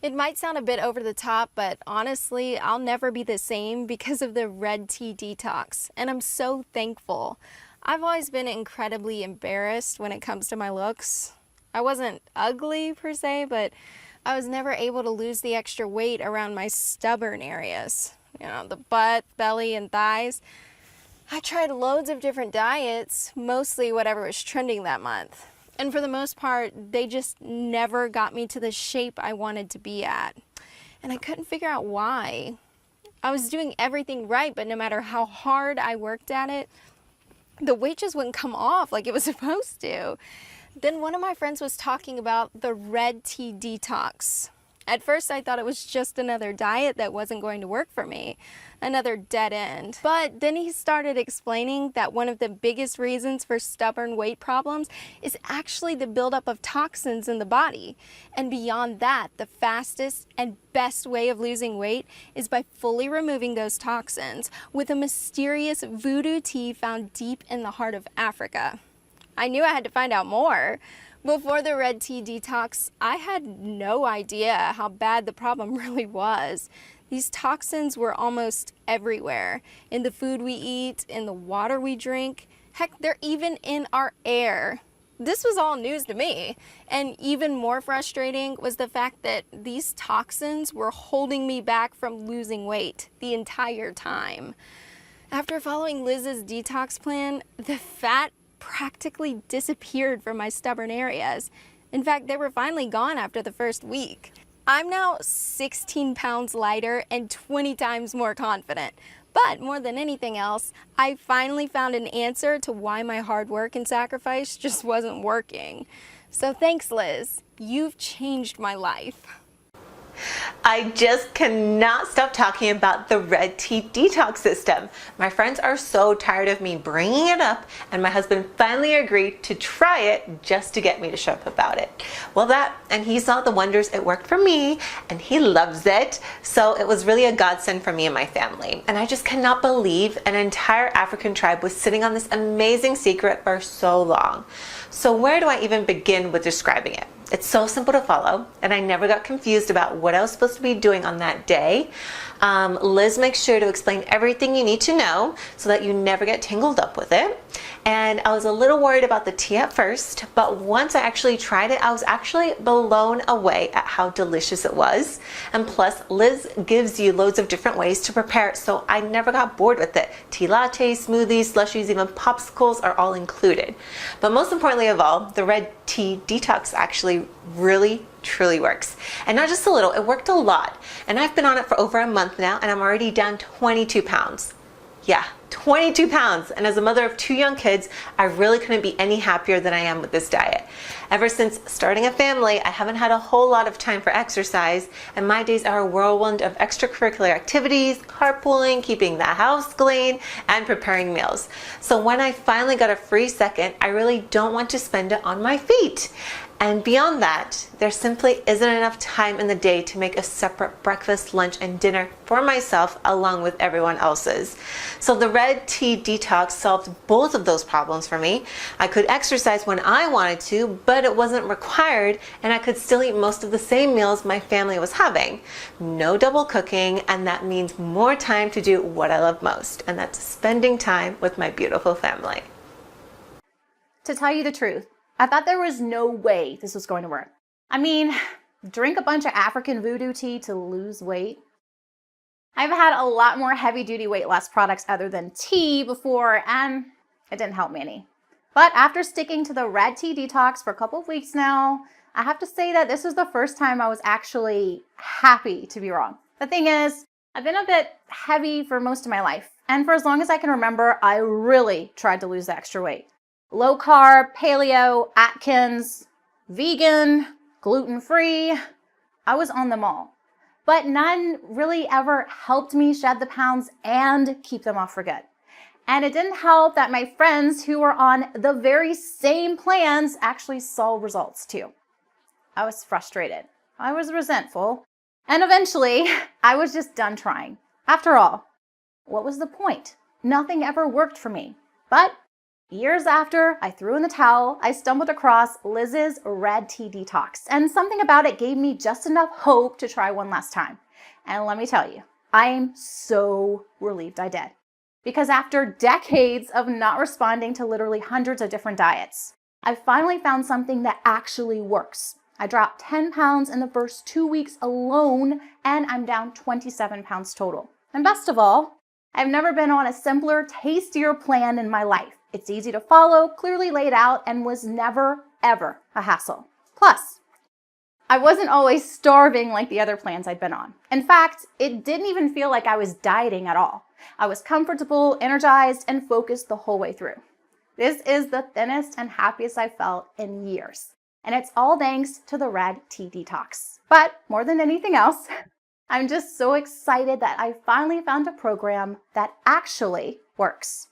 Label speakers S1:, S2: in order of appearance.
S1: It might sound a bit over the top, but honestly, I'll never be the same because of the Red Tea Detox, and I'm so thankful. I've always been incredibly embarrassed when it comes to my looks. I wasn't ugly per se, but I was never able to lose the extra weight around my stubborn areas. You know, the butt, belly, and thighs. I tried loads of different diets, mostly whatever was trending that month. And for the most part, they just never got me to the shape I wanted to be at. And I couldn't figure out why. I was doing everything right, but no matter how hard I worked at it, the weight just wouldn't come off like it was supposed to. Then one of my friends was talking about the Red Tea Detox. At first I thought it was just another diet that wasn't going to work for me, another dead end. But then he started explaining that one of the biggest reasons for stubborn weight problems is actually the buildup of toxins in the body. And beyond that, the fastest and best way of losing weight is by fully removing those toxins with a mysterious voodoo tea found deep in the heart of Africa. I knew I had to find out more. Before the Red Tea Detox, I had no idea how bad the problem really was. These toxins were almost everywhere, in the food we eat, in the water we drink. Heck, they're even in our air. This was all news to me, and even more frustrating was the fact that these toxins were holding me back from losing weight the entire time. After following Liz's detox plan, the fat practically disappeared from my stubborn areas. In fact, they were finally gone after the first week. I'm now 16 pounds lighter and 20 times more confident. But more than anything else, I finally found an answer to why my hard work and sacrifice just wasn't working. So thanks, Liz. You've changed my life.
S2: I just cannot stop talking about the Red Tea Detox system. My friends are so tired of me bringing it up, and my husband finally agreed to try it just to get me to shut up about it. Well, and he saw the wonders it worked for me, and he loves it. So it was really a godsend for me and my family. And I just cannot believe an entire African tribe was sitting on this amazing secret for so long. So where do I even begin with describing it? It's so simple to follow, and I never got confused about what I was supposed to be doing on that day. Liz makes sure to explain everything you need to know so that you never get tangled up with it. And I was a little worried about the tea at first, but once I actually tried it, I was actually blown away at how delicious it was. And plus, Liz gives you loads of different ways to prepare it, so I never got bored with it. Tea lattes, smoothies, slushies, even popsicles are all included. But most importantly of all, the Red Tea Detox actually really truly works. And not just a little, it worked a lot. And I've been on it for over a month now, and I'm already down 22 pounds. Yeah, 22 pounds. And as a mother of 2 young kids, I really couldn't be any happier than I am with this diet. Ever since starting a family, I haven't had a whole lot of time for exercise, and my days are a whirlwind of extracurricular activities, carpooling, keeping the house clean, and preparing meals. So when I finally got a free second, I really don't want to spend it on my feet. And beyond that, there simply isn't enough time in the day to make a separate breakfast, lunch, and dinner for myself along with everyone else's. So the Red Tea Detox solved both of those problems for me. I could exercise when I wanted to, but it wasn't required, and I could still eat most of the same meals my family was having. No double cooking, and that means more time to do what I love most, and that's spending time with my beautiful family.
S3: To tell you the truth, I thought there was no way this was going to work. I mean, drink a bunch of African voodoo tea to lose weight? I've had a lot more heavy-duty weight loss products other than tea before, and it didn't help me any. But after sticking to the Red Tea Detox for a couple of weeks now, I have to say that this was the first time I was actually happy to be wrong. The thing is, I've been a bit heavy for most of my life, and for as long as I can remember, I really tried to lose the extra weight. Low carb, paleo, Atkins, vegan, gluten-free. I was on them all. But none really ever helped me shed the pounds and keep them off for good. And it didn't help that my friends who were on the very same plans actually saw results too. I was frustrated. I was resentful. And eventually, I was just done trying. After all, what was the point? Nothing ever worked for me. But Years after I threw in the towel, I stumbled across Liz's Red Tea Detox, and something about it gave me just enough hope to try one last time. And let me tell you, I am so relieved I did. Because after decades of not responding to literally hundreds of different diets, I finally found something that actually works. I dropped 10 pounds in the first 2 weeks alone, and I'm down 27 pounds total. And best of all, I've never been on a simpler, tastier plan in my life. It's easy to follow, clearly laid out, and was never, ever a hassle. Plus, I wasn't always starving like the other plans I'd been on. In fact, it didn't even feel like I was dieting at all. I was comfortable, energized, and focused the whole way through. This is the thinnest and happiest I've felt in years. And it's all thanks to the Red Tea Detox. But more than anything else, I'm just so excited that I finally found a program that actually works.